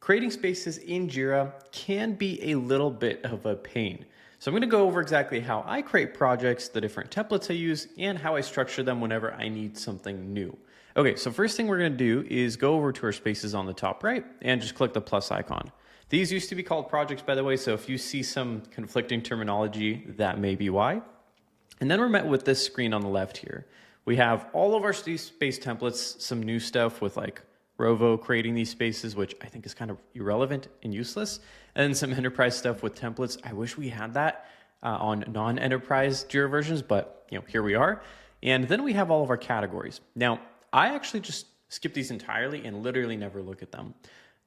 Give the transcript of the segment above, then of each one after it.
creating spaces in Jira can be a little bit of a pain. So I'm going to go over exactly how I create projects, the different templates I use, and how I structure them whenever I need something new. Okay, so first thing we're going to do is go over to our spaces on the top right and just click the plus icon. These used to be called projects, by the way, so if you see some conflicting terminology, that may be why. And then we're met with this screen on the left here. We have all of our space templates, some new stuff with like Rovo creating these spaces, which I think is kind of irrelevant and useless, and then some enterprise stuff with templates. I wish we had that on non-enterprise Jira versions, but here we are. And then we have all of our categories. Now, I actually just skip these entirely and literally never look at them.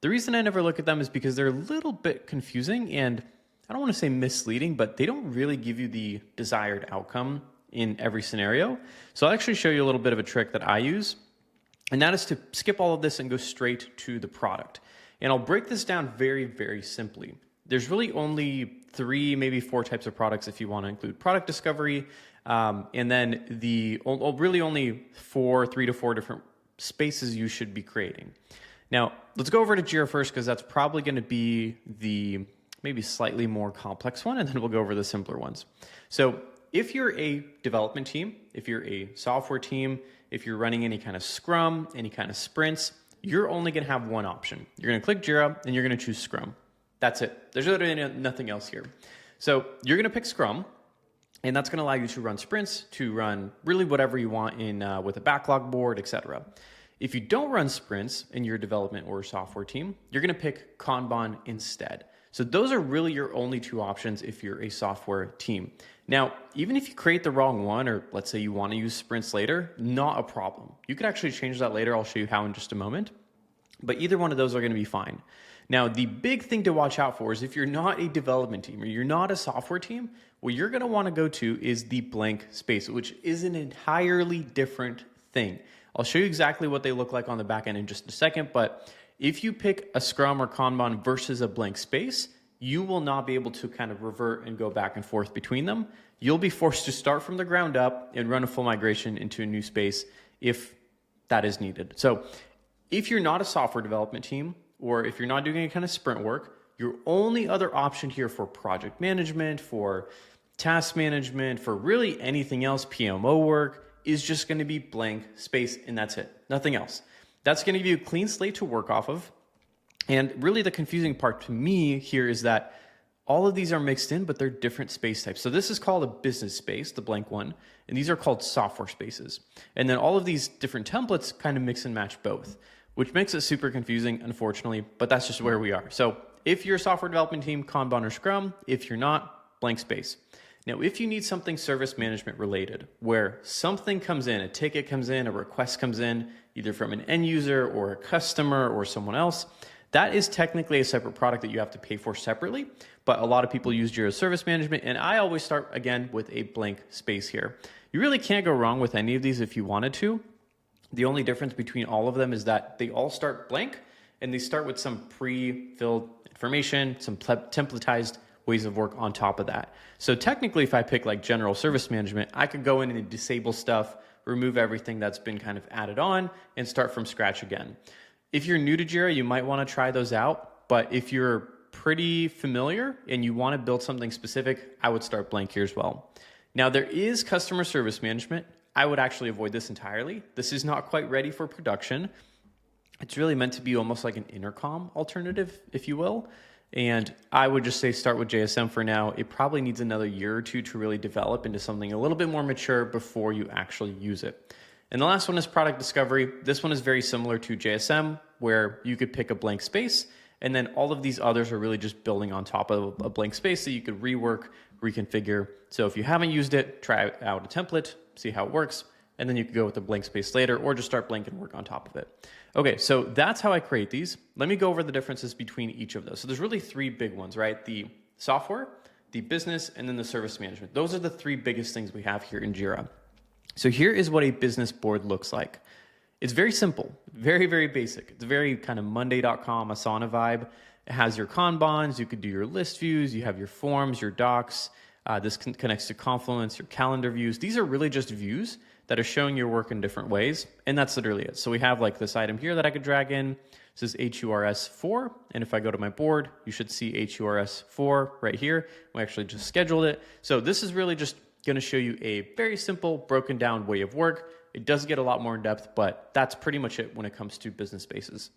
The reason I never look at them is because they're a little bit confusing and I don't want to say misleading, but they don't really give you the desired outcome in every scenario. So I'll actually show you a little bit of a trick that I use, and that is to skip all of this and go straight to the product. And I'll break this down very, very simply. There's really only 3, maybe 4 types of products if you want to include product discovery, and then really only 3 to 4 different spaces you should be creating. Now, let's go over to Jira first because that's probably going to be the maybe slightly more complex one, and then we'll go over the simpler ones. So if you're a development team, if you're a software team, if you're running any kind of Scrum, any kind of sprints, you're only going to have one option. You're going to click Jira and you're going to choose Scrum. That's it. There's literally nothing else here. So you're going to pick Scrum, and that's going to allow you to run sprints, to run really whatever you want in with a backlog board, etc. If you don't run sprints in your development or software team, you're going to pick Kanban instead. So those are really your only 2 options if you're a software team. Now, even if you create the wrong one, or let's say you want to use sprints later, not a problem. You could actually change that later. I'll show you how in just a moment. But either one of those are going to be fine. Now, the big thing to watch out for is if you're not a development team or you're not a software team, what you're going to want to go to is the blank space, which is an entirely different thing. I'll show you exactly what they look like on the back end in just a second, but if you pick a Scrum or Kanban versus a blank space, you will not be able to kind of revert and go back and forth between them. You'll be forced to start from the ground up and run a full migration into a new space if that is needed. So if you're not a software development team, or if you're not doing any kind of sprint work, your only other option here for project management, for task management, for really anything else, PMO work, is just going to be blank space, and that's it. Nothing else. That's going to give you a clean slate to work off of. And really the confusing part to me here is that all of these are mixed in, but they're different space types. So this is called a business space, the blank one, and these are called software spaces. And then all of these different templates kind of mix and match both, which makes it super confusing, unfortunately, but that's just where we are. So if you're a software development team, Kanban or Scrum, if you're not, blank space. Now, if you need something service management related, where something comes in, a ticket comes in, a request comes in, either from an end user or a customer or someone else, that is technically a separate product that you have to pay for separately, but a lot of people use Jira Service Management, and I always start, again, with a blank space here. You really can't go wrong with any of these if you wanted to. The only difference between all of them is that they all start blank, and they start with some pre-filled information, some templatized ways of work on top of that. So technically, if I pick like general service management, I could go in and disable stuff, remove everything that's been kind of added on, and start from scratch again. If you're new to Jira, you might want to try those out, but if you're pretty familiar and you want to build something specific, I would start blank here as well. Now, there is customer service management. I would actually avoid this entirely. This is not quite ready for production. It's really meant to be almost like an intercom alternative, if you will. And I would just say start with JSM for now. It probably needs another year or 2 to really develop into something a little bit more mature before you actually use it. And the last one is product discovery. This one is very similar to JSM, where you could pick a blank space, and then all of these others are really just building on top of a blank space that you could rework, reconfigure. So if you haven't used it, try out a template, see how it works, and then you could go with the blank space later, or just start blank and work on top of it. Okay, so that's how I create these. Let me go over the differences between each of those. So there's really 3 big ones, right? The software, the business, and then the service management. Those are the 3 biggest things we have here in Jira. So here is what a business board looks like. It's very simple, very, very basic. It's very kind of Monday.com, Asana vibe. It has your Kanbans, you could do your list views, you have your forms, your docs. This connects to Confluence, your calendar views. These are really just views that are showing your work in different ways, and that's literally it. So we have like this item here that I could drag in, This is HURS4, and if I go to my board, you should see HURS4 right here. We actually just scheduled it. So this is really just going to show you a very simple, broken down way of work. It does get a lot more in depth, but that's pretty much it when it comes to business spaces.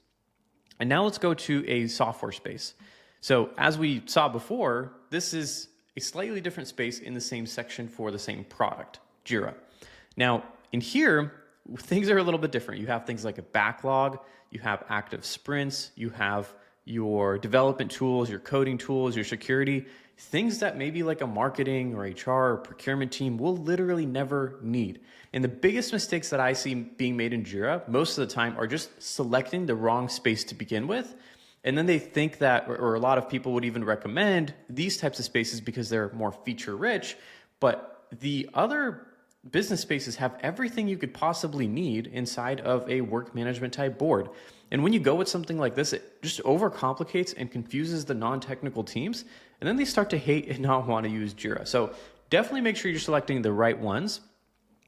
And now let's go to a software space. So as we saw before, this is a slightly different space in the same section for the same product, Jira. Now in here, things are a little bit different. You have things like a backlog, you have active sprints, you have your development tools, your coding tools, your security, things that maybe like a marketing or HR or procurement team will literally never need. And the biggest mistakes that I see being made in Jira most of the time are just selecting the wrong space to begin with. And then they think that, or a lot of people would even recommend these types of spaces because they're more feature rich, but the other business spaces have everything you could possibly need inside of a work management type board. And when you go with something like this, it just overcomplicates and confuses the non-technical teams. And then they start to hate and not want to use Jira. So definitely make sure you're selecting the right ones,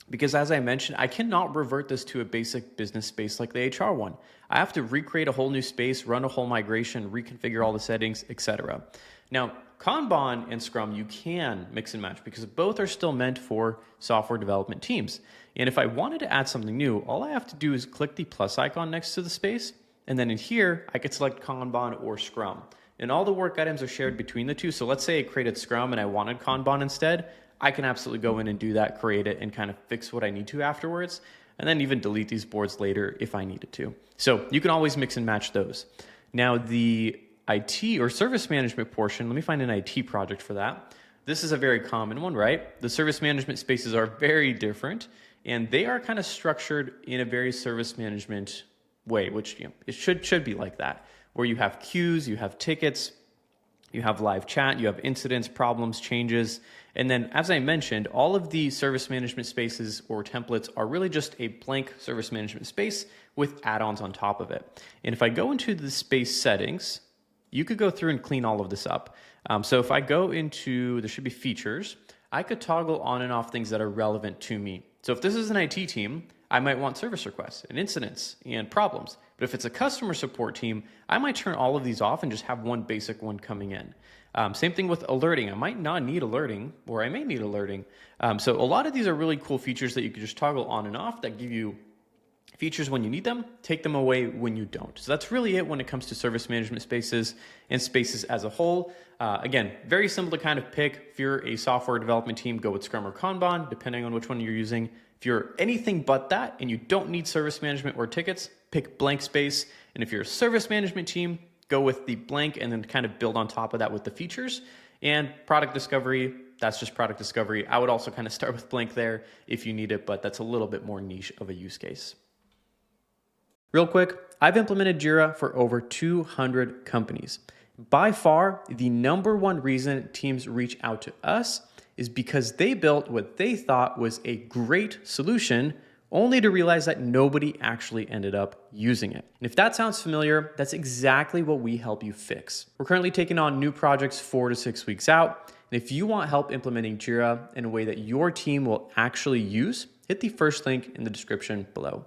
because as I mentioned, I cannot revert this to a basic business space like the HR one. I have to recreate a whole new space, run a whole migration, reconfigure all the settings, etc. Now, Kanban and Scrum, you can mix and match because both are still meant for software development teams. And if I wanted to add something new, all I have to do is click the plus icon next to the space. And then in here, I could select Kanban or Scrum. And all the work items are shared between the two. So let's say I created Scrum and I wanted Kanban instead. I can absolutely go in and do that, create it, and kind of fix what I need to afterwards. And then even delete these boards later if I needed to. So you can always mix and match those. Now the IT or service management portion, let me find an IT project for that. This is a very common one, right? The service management spaces are very different, and they are kind of structured in a very service management way, which it should be like that, where you have queues, you have tickets, you have live chat, you have incidents, problems, changes. And then, as I mentioned, all of the service management spaces or templates are really just a blank service management space with add-ons on top of it. And if I go into the space settings, you could go through and clean all of this up. So if I go into, there should be features, I could toggle on and off things that are relevant to me. So if this is an IT team, I might want service requests and incidents and problems. But if it's a customer support team, I might turn all of these off and just have one basic one coming in. Same thing with alerting. I might not need alerting, or I may need alerting. So a lot of these are really cool features that you could just toggle on and off that give you features when you need them, take them away when you don't. So that's really it when it comes to service management spaces and spaces as a whole. Again, very simple to kind of pick. If you're a software development team, go with Scrum or Kanban, depending on which one you're using. If you're anything but that and you don't need service management or tickets, pick blank space. And if you're a service management team, go with the blank and then kind of build on top of that with the features. And product discovery, that's just product discovery. I would also kind of start with blank there if you need it, but that's a little bit more niche of a use case. Real quick, I've implemented Jira for over 200 companies. By far, the number one reason teams reach out to us is because they built what they thought was a great solution, only to realize that nobody actually ended up using it. And if that sounds familiar, that's exactly what we help you fix. We're currently taking on new projects 4 to 6 weeks out. And if you want help implementing Jira in a way that your team will actually use, hit the first link in the description below.